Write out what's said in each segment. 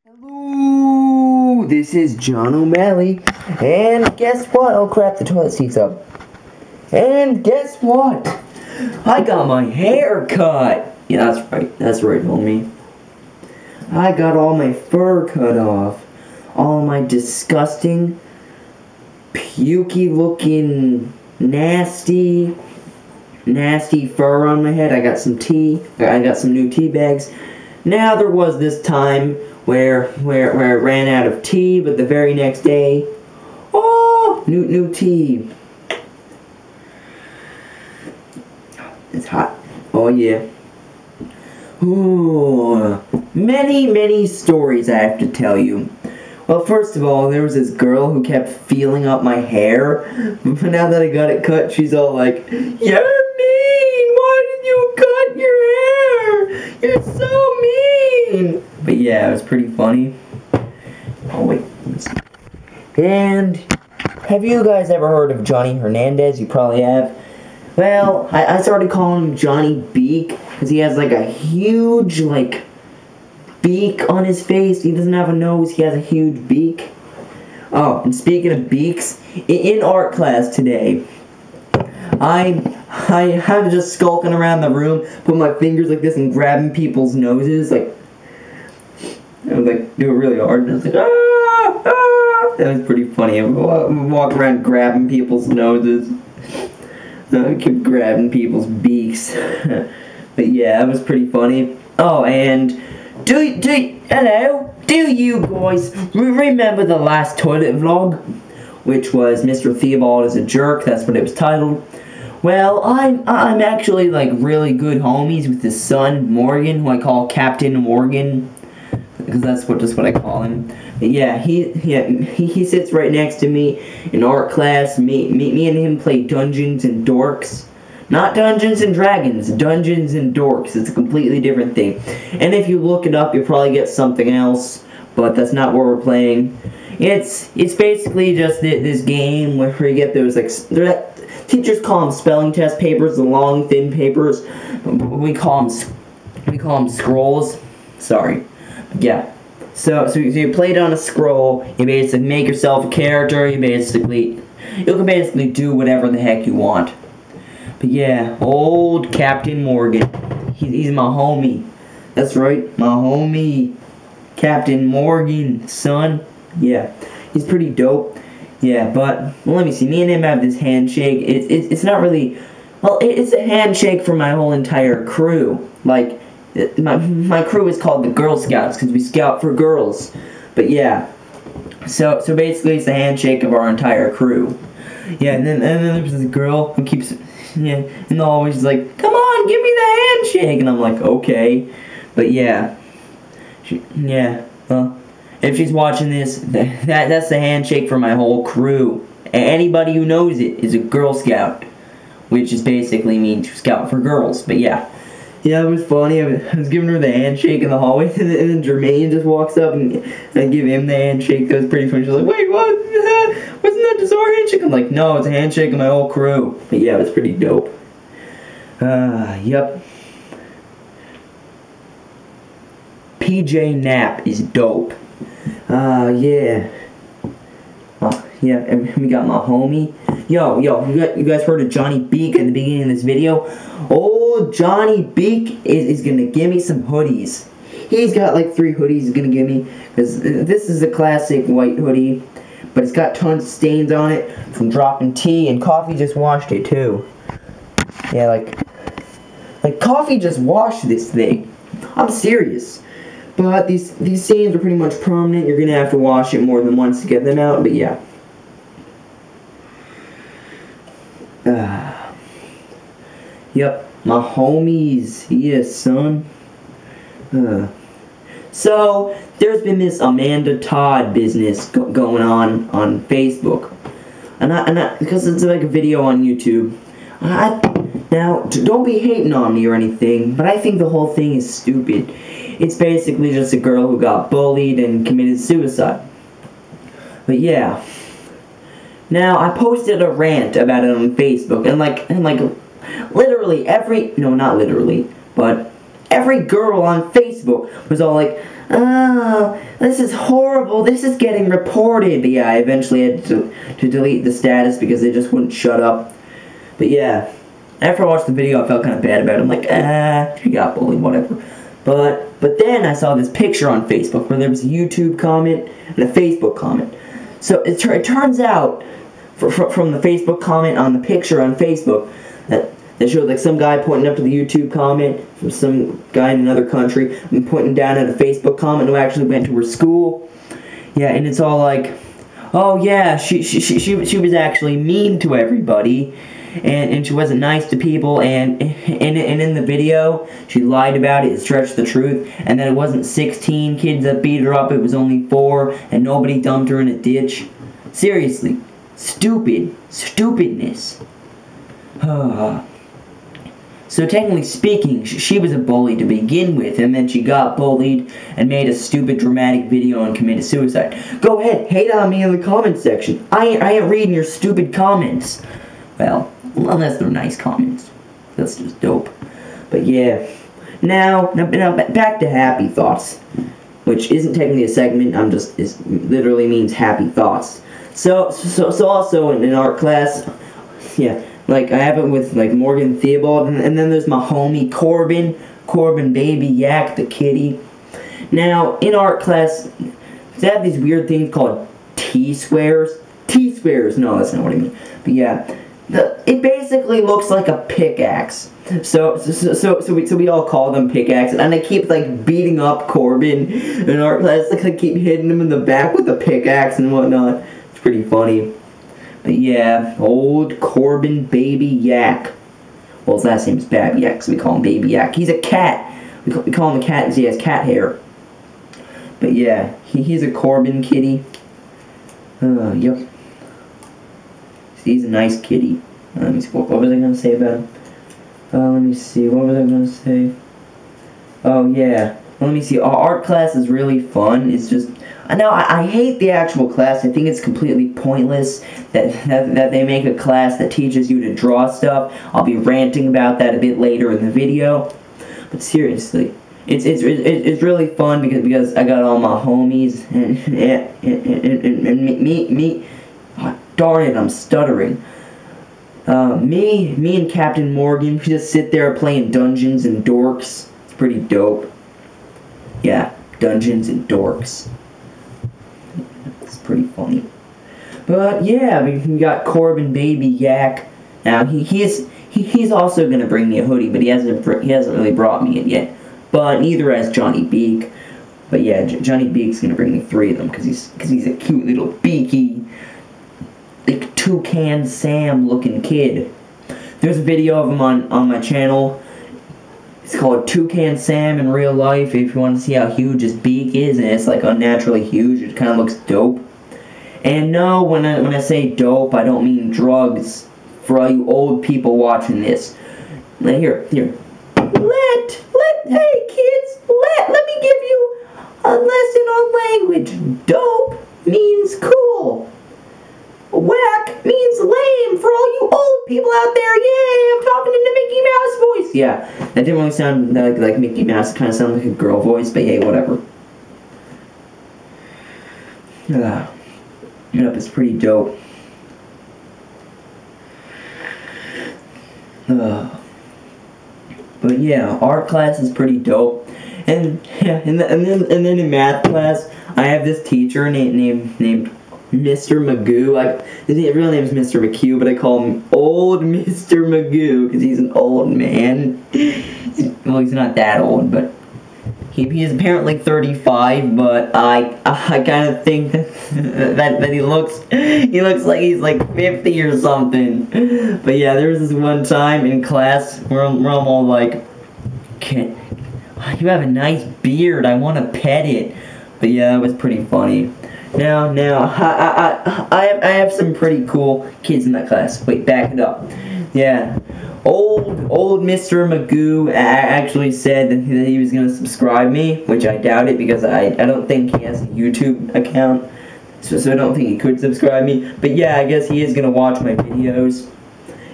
Hello, this is JonnOMalley, and guess what? Oh crap, the toilet seat's up. And guess what? I got my hair cut. Yeah, that's right, homie. I got all my fur cut off. All my disgusting, pukey looking, nasty fur on my head. I got some new tea bags. Now there was this time where I ran out of tea, but the very next day, oh, new tea. It's hot. Oh yeah. Ooh, many stories I have to tell you. Well, first of all, there was this girl who kept feeling up my hair, but now that I got it cut, she's all like, "You're mean! Why did you cut your hair? You're so mean!" But yeah, it was pretty funny. Oh wait, let me see. And have you guys ever heard of Johnny Hernandez? You probably have. Well, I started calling him Johnny Beak because he has like a huge beak on his face. He doesn't have a nose, he has a huge beak. Oh, and speaking of beaks, in art class today, I'm just skulking around the room, putting my fingers like this and grabbing people's noses, I would do it really hard, and I was like, ah! That was pretty funny. I would walk around grabbing people's noses. I kept grabbing people's beaks. But yeah, it was pretty funny. Oh, and do you guys remember the last toilet vlog? Which was Mr. Theobald is a jerk, that's what it was titled. Well, I'm actually really good homies with his son, Morgan, who I call Captain Morgan, because that's just what I call him. But yeah, he sits right next to me in art class. Me and him play Dungeons and Dorks. Not Dungeons and Dragons, Dungeons and Dorks. It's a completely different thing. And if you look it up, you'll probably get something else, but that's not what we're playing. It's basically just this game where you get those teachers call them spelling test papers, the long thin papers. We call them scrolls. Sorry. Yeah. So you play it on a scroll. You basically make yourself a character. You can basically do whatever the heck you want. But yeah, old Captain Morgan. He's my homie. That's right, my homie, Captain Morgan, son. Yeah, he's pretty dope. Yeah, but well, let me see. Me and him have this handshake. It's not really. Well, it's a handshake for my whole entire crew. My crew is called the Girl Scouts because we scout for girls. But yeah, so basically it's a handshake of our entire crew. Yeah, and then there's this girl who keeps and always like, "Come on, give me the handshake," and I'm like, okay. But yeah, well, if she's watching this, that's the handshake for my whole crew. Anybody who knows it is a Girl Scout, which is basically means to scout for girls. But yeah. Yeah, it was funny. I was giving her the handshake in the hallway, and then Jermaine just walks up and I give him the handshake. That was pretty funny. She's like, "Wait, what? Wasn't that just our handshake?" I'm like, "No, it's a handshake of my whole crew." But yeah, it was pretty dope. Yep. PJ Knapp is dope. Yeah. Yeah, and we got my homie. Yo, you guys heard of Johnny Beak at the beginning of this video? Old Johnny Beak is gonna give me some hoodies. He's got 3 hoodies he's gonna give me, because this is a classic white hoodie, but it's got tons of stains on it from dropping tea, and Coffee just washed it too. Yeah, like Coffee just washed this thing. I'm serious. But these stains are pretty much permanent. You're gonna have to wash it more than once to get them out, but yeah. Yep, my homies, yeah, son. So, there's been this Amanda Todd business going on Facebook. And because it's like a video on YouTube. Now, don't be hating on me or anything, but I think the whole thing is stupid. It's basically just a girl who got bullied and committed suicide. But yeah. Now, I posted a rant about it on Facebook, and literally not literally, but every girl on Facebook was all like, "Oh, this is horrible, this is getting reported. But yeah, I eventually had to delete the status because they just wouldn't shut up. But yeah, after I watched the video, I felt kind of bad about it. I'm like, she got bullied, whatever. But then I saw this picture on Facebook where there was a YouTube comment and a Facebook comment. So it turns out, from the Facebook comment on the picture on Facebook, that showed like some guy pointing up to the YouTube comment from some guy in another country and pointing down at a Facebook comment who actually went to her school. Yeah, and it's all like, oh yeah, she was actually mean to everybody. And she wasn't nice to people, and in the video, she lied about it, stretched the truth, and that it wasn't 16 kids that beat her up, it was only 4, and nobody dumped her in a ditch. Seriously. Stupidness. So technically speaking, she was a bully to begin with, and then she got bullied and made a stupid dramatic video and committed suicide. Go ahead, hate on me in the comments section. I ain't reading your stupid comments. Well, unless they're nice comments. That's just dope. But yeah. Now back to happy thoughts. Which isn't technically a segment, it literally means happy thoughts. So also in art class, yeah, like I have it with like Morgan Theobald, and then there's my homie Corbin Baby Yak, the kitty. Now, in art class, they have these weird things called T-squares. T-squares, no, that's not what I mean. But yeah. It basically looks like a pickaxe. So we all call them pickaxes, and I keep like beating up Corbin in art class. Like I keep hitting him in the back with a pickaxe and whatnot. It's pretty funny. But yeah, old Corbin Baby Yak. Well, his last name is Baby Yak, so we call him Baby Yak. He's a cat. We call him a cat because he has cat hair. But yeah, he's a Corbin kitty. Yep. He's a nice kitty. Let me see, what was I going to say about him? Let me see, what was I going to say? Oh, yeah. Let me see, our art class is really fun. It's just, I hate the actual class. I think it's completely pointless that they make a class that teaches you to draw stuff. I'll be ranting about that a bit later in the video. But seriously, it's really fun because I got all my homies and me. Oh, darn it, I'm stuttering. Me and Captain Morgan, we just sit there playing Dungeons and Dorks. It's pretty dope. Yeah, Dungeons and Dorks. It's pretty funny. But yeah, we got Corbin Baby Yak. Now he's also gonna bring me a hoodie, but he hasn't really brought me it yet. But neither has Johnny Beak. But yeah, Johnny Beak's gonna bring me 3 of them because he's a cute little beaky, like Toucan Sam looking kid. There's a video of him on my channel. It's called Toucan Sam in real life. If you want to see how huge his beak is, and it's like unnaturally huge, it kind of looks dope. And no, when I say dope, I don't mean drugs. For all you old people watching this, here. Hey kids, let me give you a lesson on language. Dope means cool. Whack means lame for all you old people out there. Yay, I'm talking in the Mickey Mouse voice. Yeah, that didn't really sound like Mickey Mouse. It kind of sounded like a girl voice, but hey, whatever. Yep, it's pretty dope. But yeah, art class is pretty dope. And yeah, and then in math class, I have this teacher named Mr. Magoo. His real name is Mr. McHugh, but I call him Old Mr. Magoo because he's an old man. Well, he's not that old, but he is apparently 35. But I kind of think that he looks like he's like 50 or something. But yeah, there was this one time in class where I'm all like, you have a nice beard, I want to pet it. But yeah, that was pretty funny. Now, I have some pretty cool kids in that class. Wait, back it up. Yeah, old Mr. Magoo actually said that he was gonna subscribe me, which I doubt it because I don't think he has a YouTube account, so I don't think he could subscribe me. But yeah, I guess he is gonna watch my videos.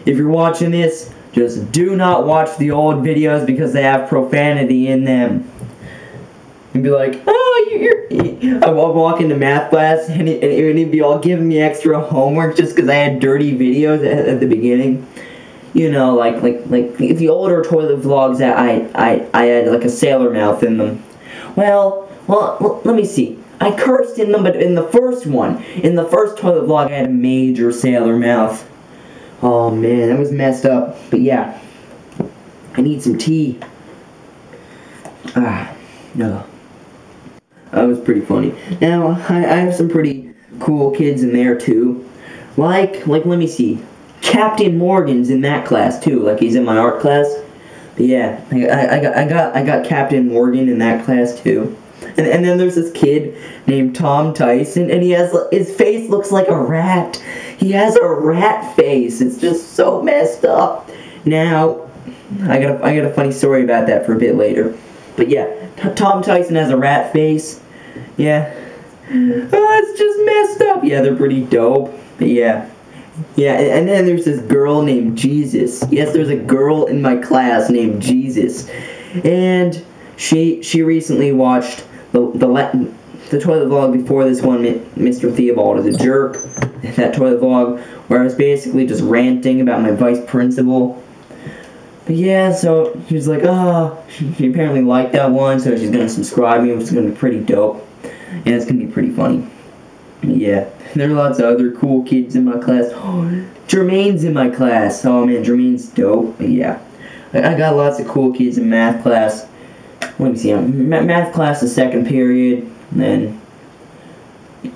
If you're watching this, just do not watch the old videos because they have profanity in them. And be like, oh, I walk into math class, and he'd be all giving me extra homework just because I had dirty videos at the beginning. You know, like the older toilet vlogs that I had like a sailor mouth in them. Well, let me see. I cursed in them, but in the first toilet vlog, I had a major sailor mouth. Oh man, that was messed up. But yeah, I need some tea. No. That was pretty funny. Now, I have some pretty cool kids in there too. Like let me see. Captain Morgan's in that class too. Like he's in my art class. But yeah, I got Captain Morgan in that class too. And then there's this kid named Tom Tyson, and his face looks like a rat. He has a rat face. It's just so messed up. Now, I got a funny story about that for a bit later. But yeah, Tom Tyson has a rat face. Yeah. Oh, it's just messed up. Yeah, they're pretty dope. But yeah. Yeah, and then there's this girl named Jesus. Yes, there's a girl in my class named Jesus. And she recently watched the toilet vlog before this one, Mr. Theobald is a jerk. That toilet vlog where I was basically just ranting about my vice principal. But yeah, so she was like, oh, she apparently liked that one, so she's gonna subscribe me, which is gonna be pretty dope. And it's gonna be pretty funny. Yeah, there are lots of other cool kids in my class. Oh, Jermaine's in my class. Oh man, Jermaine's dope. But yeah, I got lots of cool kids in math class. Let me see, math class is second period, and then...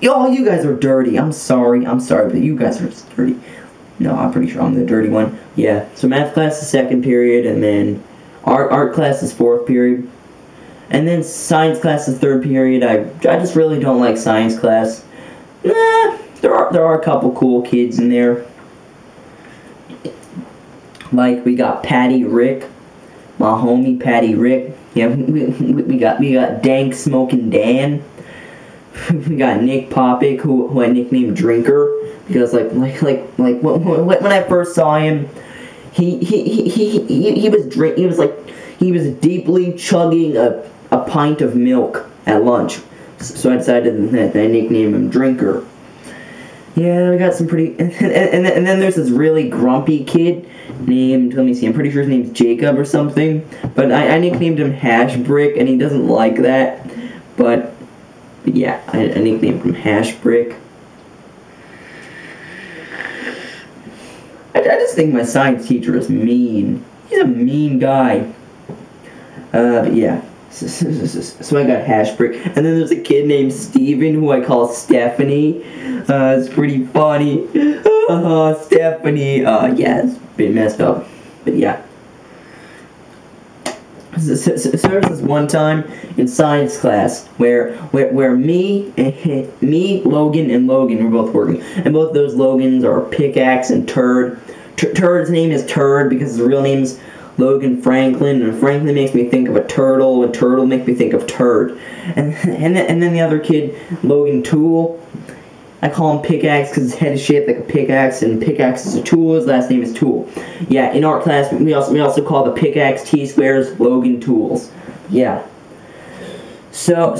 Oh, you guys are dirty. I'm sorry, but you guys are just dirty. No, I'm pretty sure I'm the dirty one. Yeah, so math class is second period, and then art class is fourth period. And then science class is third period. I just really don't like science class. Nah, there are a couple cool kids in there. Like, we got Patty Rick, my homie Patty Rick. Yeah, we got Dank Smoking Dan. We got Nick Popick, who I nicknamed Drinker, because like when I first saw him, he was deeply chugging a pint of milk at lunch. So I decided that I nicknamed him Drinker. Yeah, we got some pretty... And then there's this really grumpy kid named... Let me see, I'm pretty sure his name's Jacob or something. But I nicknamed him Hash Brick, and he doesn't like that. But yeah, I nicknamed him Hash Brick. I just think my science teacher is mean. He's a mean guy. But yeah. So I got Hash Brick. And then there's a kid named Steven who I call Stephanie. It's pretty funny. Stephanie. Yeah, it's a bit messed up. But yeah. So there's this one time in science class where me, Logan, and Logan were both working. And both those Logans are Pickaxe and Turd. Turd's name is Turd because his real name's Logan Franklin, and Franklin makes me think of a turtle, and turtle makes me think of turd. And then the other kid, Logan Tool, I call him Pickaxe because his head is shaped like a pickaxe, and Pickaxe is a tool. His last name is Tool. Yeah, in art class we also call the pickaxe T-squares Logan Tools. Yeah. So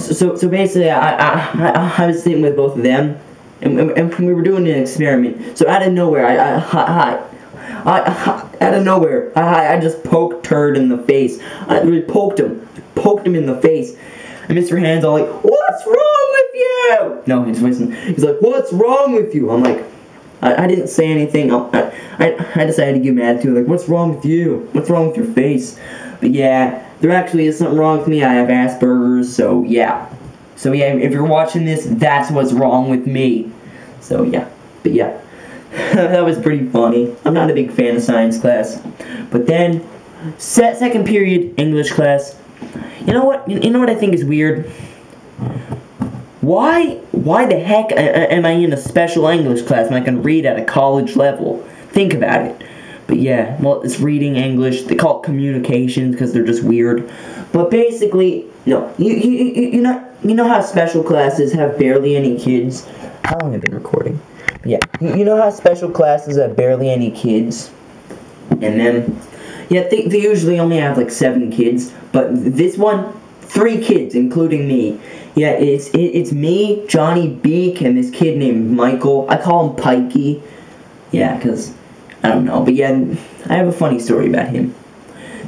basically I was sitting with both of them, and we were doing an experiment. So out of nowhere I just poked Turd in the face. I really poked him in the face. And Mr. Hand's all like, "What's wrong with you?" No, he's like, "What's wrong with you?" I'm like, I didn't say anything. I decided to give him an attitude like, "What's wrong with you? What's wrong with your face?" But yeah, there actually is something wrong with me. I have Asperger's, so yeah. So yeah, if you're watching this, that's what's wrong with me. So yeah, but yeah. That was pretty funny. I'm not a big fan of science class. But then, second period English class. You know what? You know what I think is weird? Why the heck am I in a special English class when I can read at a college level? Think about it. But yeah, well, it's reading English. They call it communications because they're just weird. But basically, no. You know how special classes have barely any kids? How long have I been recording? Yeah, you know how special classes have barely any kids? And then, yeah, they usually only have like 7 kids, but this one, 3 kids, including me. Yeah, it's me, Johnny Beak, and this kid named Michael. I call him Pikey. Yeah, because I don't know. But yeah, I have a funny story about him.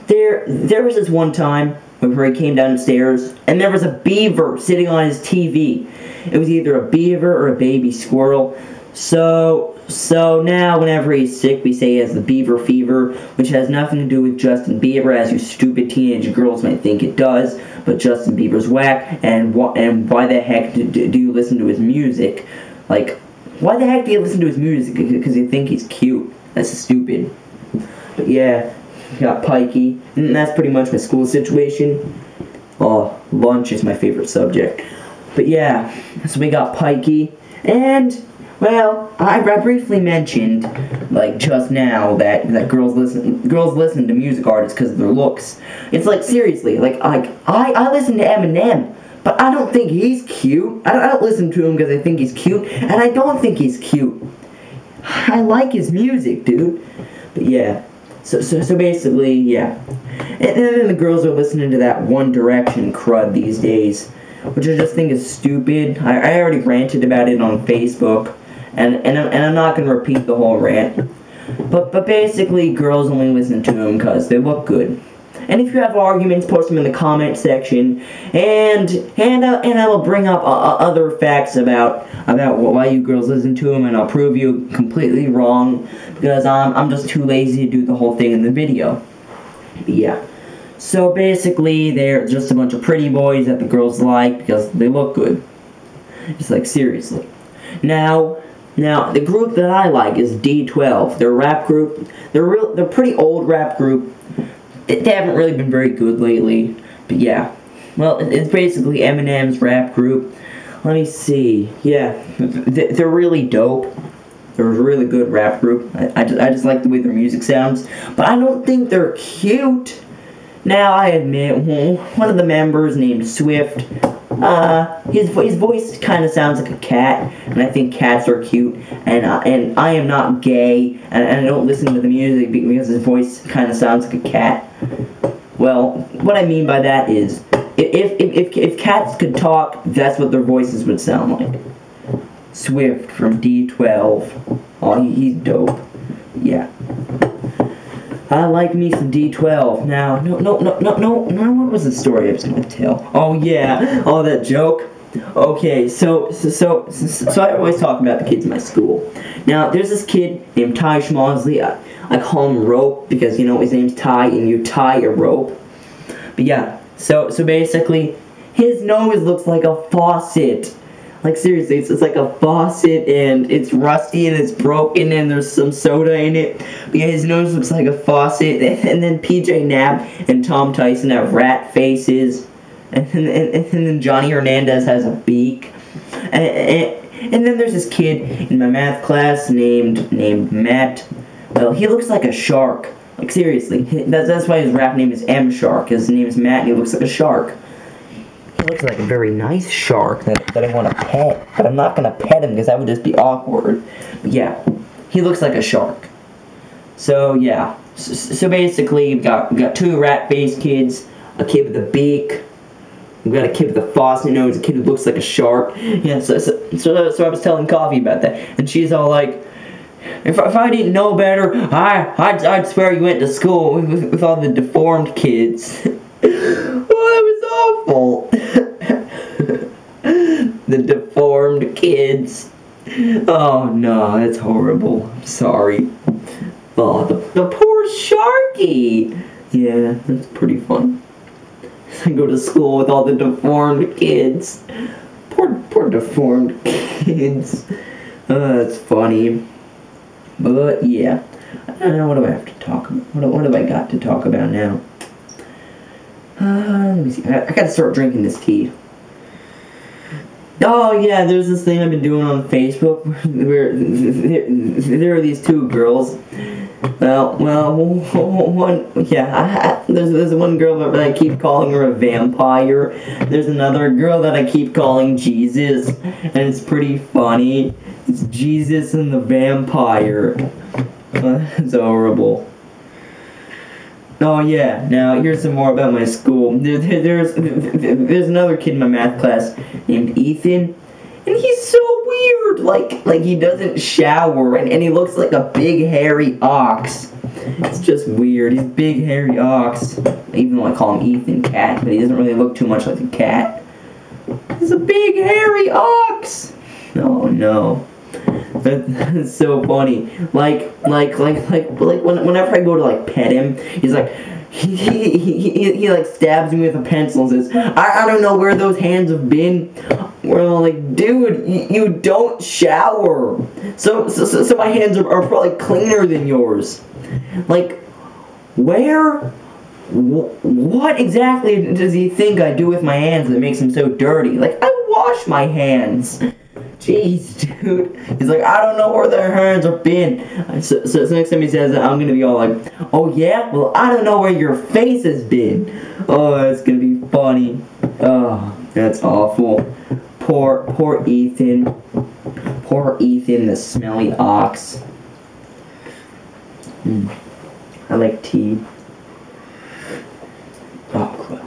There was this one time where he came downstairs, and there was a beaver sitting on his TV. It was either a beaver or a baby squirrel. So now whenever he's sick, we say he has the beaver fever, which has nothing to do with Justin Bieber, as you stupid teenage girls might think it does. But Justin Bieber's whack, and why the heck do you listen to his music? Like, why the heck do you listen to his music? Because you think he's cute. That's stupid. But yeah, got Pikey, and that's pretty much my school situation. Oh, lunch is my favorite subject. But yeah, so we got Pikey, and well, I briefly mentioned, like just now, that girls listen to music artists because of their looks. It's like, seriously, like I listen to Eminem, but I don't think he's cute. I don't listen to him because I think he's cute, and I don't think he's cute. I like his music, dude. But yeah, so basically, yeah. And then the girls are listening to that One Direction crud these days, which I just think is stupid. I already ranted about it on Facebook. And I'm not going to repeat the whole rant. But basically, girls only listen to them because they look good. And if you have arguments, post them in the comment section. And I will bring up other facts about why you girls listen to them. And I'll prove you completely wrong. Because I'm just too lazy to do the whole thing in the video. But yeah. So basically, they're just a bunch of pretty boys that the girls like because they look good. Just like, seriously. Now, the group that I like is D12. They're a rap group. They're a pretty old rap group. They haven't really been very good lately. But yeah. Well, it's basically Eminem's rap group. Let me see. Yeah. They're really dope. They're a really good rap group. I just like the way their music sounds. But I don't think they're cute. Now, I admit, one of the members named Swift, his voice kind of sounds like a cat, and I think cats are cute, and I am not gay, and I don't listen to the music because his voice kind of sounds like a cat. Well, what I mean by that is, if cats could talk, that's what their voices would sound like. Swift from D12. Oh, he's dope. Yeah. I like me some D12. Now, no, what was the story I was going to tell? Oh, yeah. Oh, that joke? Okay, so I always talk about the kids in my school. Now, there's this kid named Ty Schmosley. I call him Rope because, you know, his name's Ty, and you tie a rope. But yeah, so basically, his nose looks like a faucet. Like, seriously, it's like a faucet, and it's rusty, and it's broken, and there's some soda in it. But yeah, his nose looks like a faucet, and then PJ Knapp and Tom Tyson have rat faces, and then Johnny Hernandez has a beak. And then there's this kid in my math class named Matt. Well, he looks like a shark. Like, seriously, that's why his rap name is M Shark. His name is Matt, and he looks like a shark. He looks like a very nice shark that I want to pet, but I'm not going to pet him because that would just be awkward. But yeah, he looks like a shark. So yeah, so basically we've got two rat-faced kids, a kid with a beak, we've got a kid with a faucet nose, a kid who looks like a shark. Yeah, so I was telling Coffee about that, and she's all like, if I didn't know better, I'd swear you went to school with all the deformed kids. Well, that was awful. The deformed kids. Oh no, that's horrible. I'm sorry. Oh, the poor Sharky. Yeah, that's pretty fun. I go to school with all the deformed kids. Poor deformed kids. That's funny. But yeah, I don't know, what do I have to talk about? What have I got to talk about now? Let me see. I gotta start drinking this tea. Oh yeah, there's this thing I've been doing on Facebook where there are these two girls. Well, one, yeah, there's one girl that I keep calling her a vampire. There's another girl that I keep calling Jesus, and it's pretty funny. It's Jesus and the vampire. It's horrible. Oh yeah, now here's some more about my school. There's another kid in my math class named Ethan, and he's so weird. Like he doesn't shower, and he looks like a big hairy ox. It's just weird. He's a big hairy ox. Even though I call him Ethan Cat, but he doesn't really look too much like a cat. He's a big hairy ox. Oh no. That's so funny. Like whenever I go to like pet him, he's like he like stabs me with a pencil and says, I don't know where those hands have been. Well, like, dude, you don't shower. So my hands are probably cleaner than yours. Like, what exactly does he think I do with my hands that makes them so dirty? Like, I wash my hands. Jeez, dude. He's like, I don't know where their hands have been. So next time he says that, I'm gonna be all like, oh yeah? Well, I don't know where your face has been. Oh, that's gonna be funny. Oh, that's awful. Poor Ethan. Poor Ethan, the smelly ox. I like tea. Oh, crap.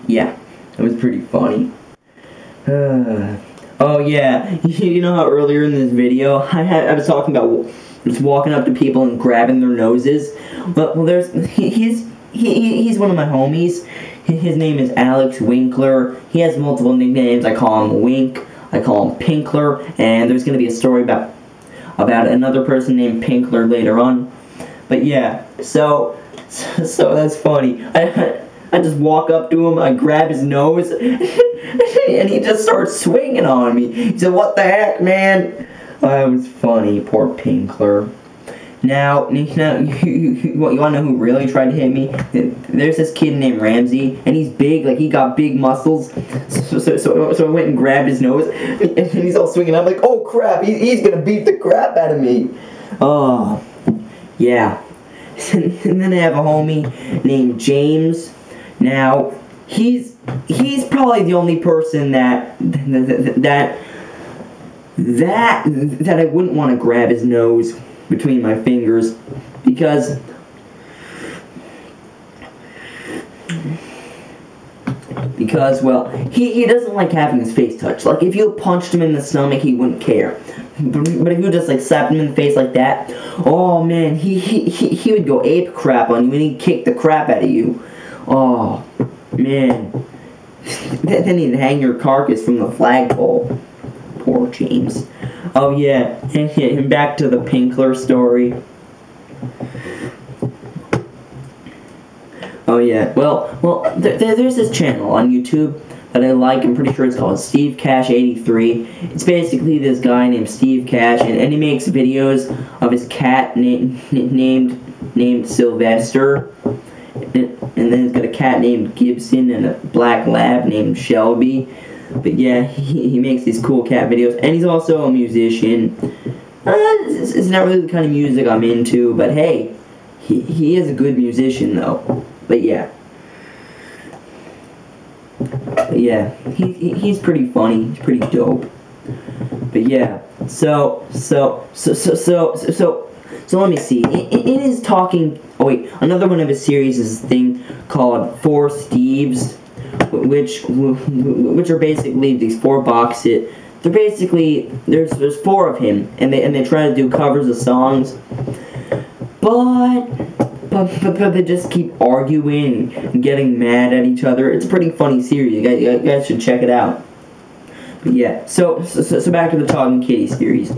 Yeah, it was pretty funny. Oh yeah, you know how earlier in this video I was talking about just walking up to people and grabbing their noses? Well, he's one of my homies. His name is Alex Winkler. He has multiple nicknames. I call him Wink. I call him Pinkler. And there's gonna be a story about another person named Pinkler later on. But yeah, so that's funny. I just walk up to him, I grab his nose, and he just starts swinging on me. He said, what the heck, man? Oh, it was funny, poor Pinkler. Now, you want to know who really tried to hit me? There's this kid named Ramsey, and he's big, like he got big muscles. So I went and grabbed his nose, and he's all swinging. I'm like, oh crap, he's gonna beat the crap out of me. Oh, yeah. And then I have a homie named James. Now, he's probably the only person that I wouldn't want to grab his nose between my fingers, because well, he doesn't like having his face touched. Like, if you punched him in the stomach, he wouldn't care. But if you just like slapped him in the face like that, oh man, he would go ape crap on you, and he'd kick the crap out of you. Oh, man. Then he'd hang your carcass from the flagpole. Poor James. Oh, yeah. And back to the Pinkler story. Oh, yeah. Well, there's this channel on YouTube that I like. I'm pretty sure it's called Steve Cash 83. It's basically this guy named Steve Cash, and he makes videos of his cat named Sylvester. And then he's got a cat named Gibson and a black lab named Shelby. But yeah, he makes these cool cat videos. And he's also a musician. It's not really the kind of music I'm into, but hey, he is a good musician though. But yeah. He's pretty funny. He's pretty dope. But yeah, so let me see. In his talking... Oh wait, another one of his series is this thing called Four Steves, which are basically these four boxes. They're basically... There's four of him, and they try to do covers of songs. But they just keep arguing and getting mad at each other. It's a pretty funny series. You guys should check it out. But yeah, so back to the Talking Kitty series.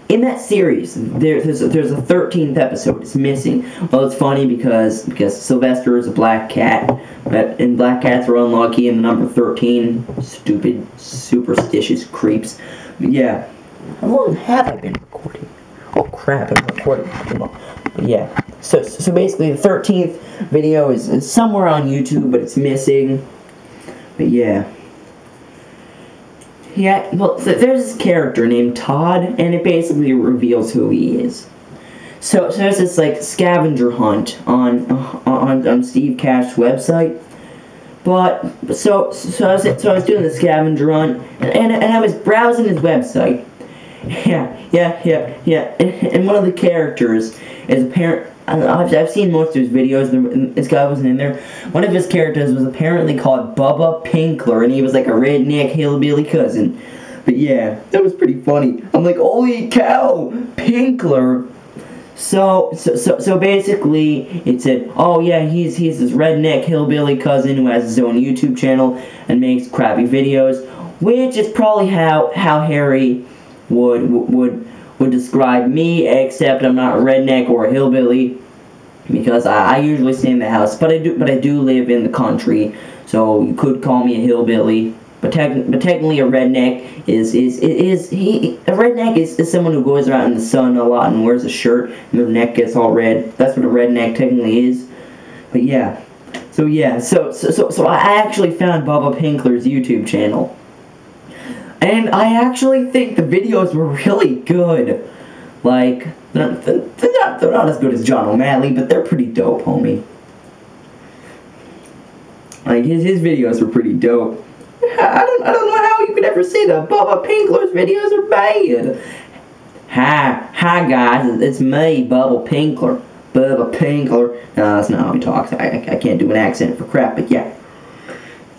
In that series, there's a 13th episode. It's missing. Well, it's funny because Sylvester is a black cat, and black cats are unlucky, and the number 13, stupid, superstitious creeps. But yeah, how long have I been recording? Oh crap, I'm recording too long. But yeah, so basically the 13th video is somewhere on YouTube, but it's missing. But yeah. Yeah, well, there's this character named Todd, and it basically reveals who he is. So there's this, like, scavenger hunt on Steve Cash's website. But, so I was doing the scavenger hunt, and I was browsing his website. Yeah. And one of the characters is I've seen most of his videos. This guy wasn't in there. One of his characters was apparently called Bubba Pinkler, and he was like a redneck hillbilly cousin. But yeah, that was pretty funny. I'm like, holy cow, Pinkler. So basically, it said, oh yeah, he's this redneck hillbilly cousin who has his own YouTube channel and makes crappy videos, which is probably how Harry would describe me, except I'm not a redneck or a hillbilly, because I usually stay in the house, but I do live in the country, so you could call me a hillbilly. But technically, a redneck is someone who goes around in the sun a lot and wears a shirt and their neck gets all red. That's what a redneck technically is. But yeah, so I actually found Bubba Pinkler's YouTube channel, and I actually think the videos were really good. Like they're not as good as JonnOMalley, but they're pretty dope, homie. Like his videos were pretty dope. I don't know how you could ever say that Bubba Pinkler's videos are bad. Hi guys, it's me, Bubba Pinkler. Bubba Pinkler. No, that's not how he talks. I can't do an accent for crap, but yeah.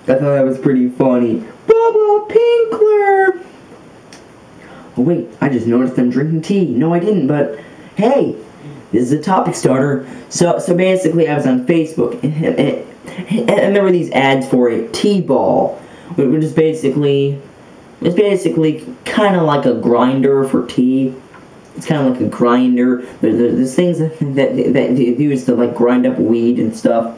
I thought that was pretty funny. Bubba Pinkler! Oh wait, I just noticed I'm drinking tea. No, I didn't, but hey, this is a topic starter. So basically I was on Facebook, and there were these ads for a T-ball. Which is basically kind of like a grinder for tea. It's kind of like a grinder. There's things that they use to like grind up weed and stuff.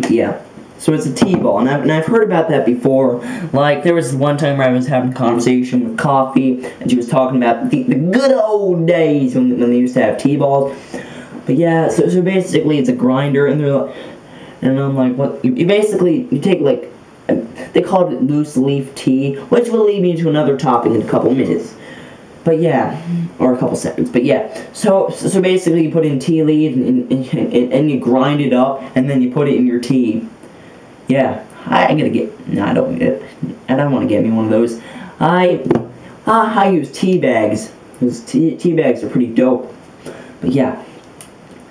Yeah. So it's a T-ball, and I've heard about that before. Like there was one time where I was having a conversation with Coffee, and she was talking about the good old days when they used to have T-balls. But yeah, so basically it's a grinder, and they're like. And I'm like, what? You take like, they called it loose leaf tea, which will lead me to another topic in a couple minutes. But yeah, or a couple seconds. But yeah, so basically you put in tea leaves and you grind it up, and then you put it in your tea. Yeah, I gotta get. No, I don't want to get me one of those. I use tea bags. Those tea bags are pretty dope. But yeah.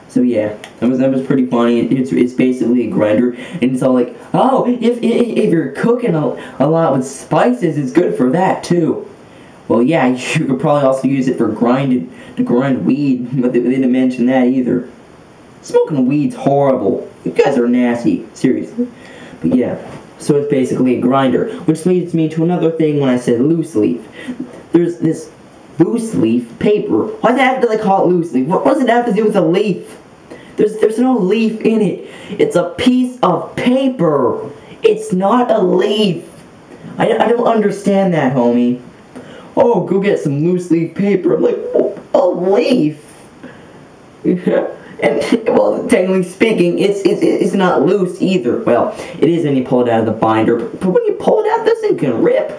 So yeah, that was pretty funny. It's basically a grinder, and it's all like, oh, if you're cooking a lot with spices, it's good for that too. Well, yeah, you could probably also use it to grind weed, but they didn't mention that either. Smoking weed's horrible. You guys are nasty, seriously. But yeah, so it's basically a grinder, which leads me to another thing when I said loose leaf. There's this loose leaf paper. Why do they call it loose leaf? What does it have to do with a leaf? There's no leaf in it. It's a piece of paper. It's not a leaf. I don't understand that, homie. Oh, go get some loose leaf paper. I'm like, oh, a leaf. And well, technically speaking, it's not loose either. Well, it is when you pull it out of the binder. But when you pull it out, this thing can rip.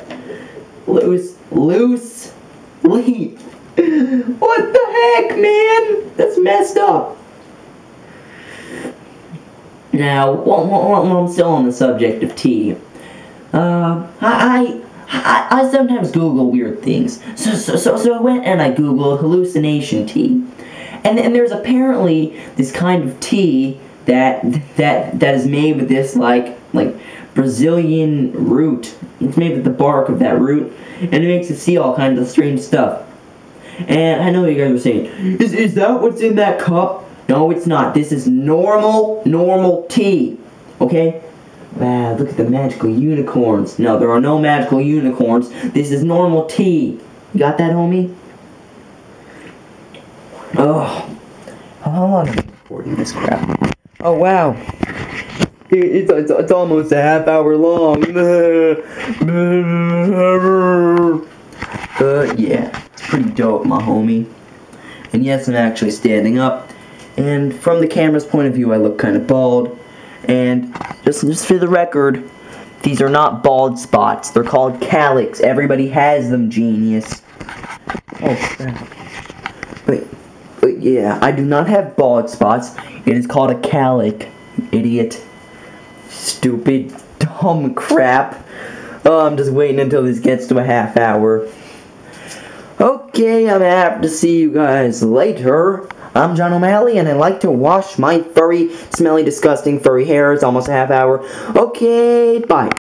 Loose leaf. What the heck, man? That's messed up. Now, while I'm still on the subject of tea, I sometimes Google weird things. So I went and I Googled hallucination tea, and there's apparently this kind of tea that is made with this like Brazilian root. It's made with the bark of that root, and it makes you see all kinds of strange stuff. And I know you guys were saying, is that what's in that cup? No, it's not. This is normal tea. Okay? Wow, look at the magical unicorns. No, there are no magical unicorns. This is normal tea. You got that, homie? Oh. How long have I been recording this crap? Oh, wow. It's almost a half hour long. Yeah. It's pretty dope, my homie. And yes, I'm actually standing up. And from the camera's point of view, I look kind of bald. And just for the record, these are not bald spots. They're called calyx. Everybody has them, genius. Oh, crap. But yeah, I do not have bald spots. It is called a calyx, idiot. Stupid, dumb crap. Oh, I'm just waiting until this gets to a half hour. Okay, I'm gonna have to see you guys later. I'm John O'Malley, and I like to wash my furry, smelly, disgusting furry hair. It's almost a half hour. Okay, bye.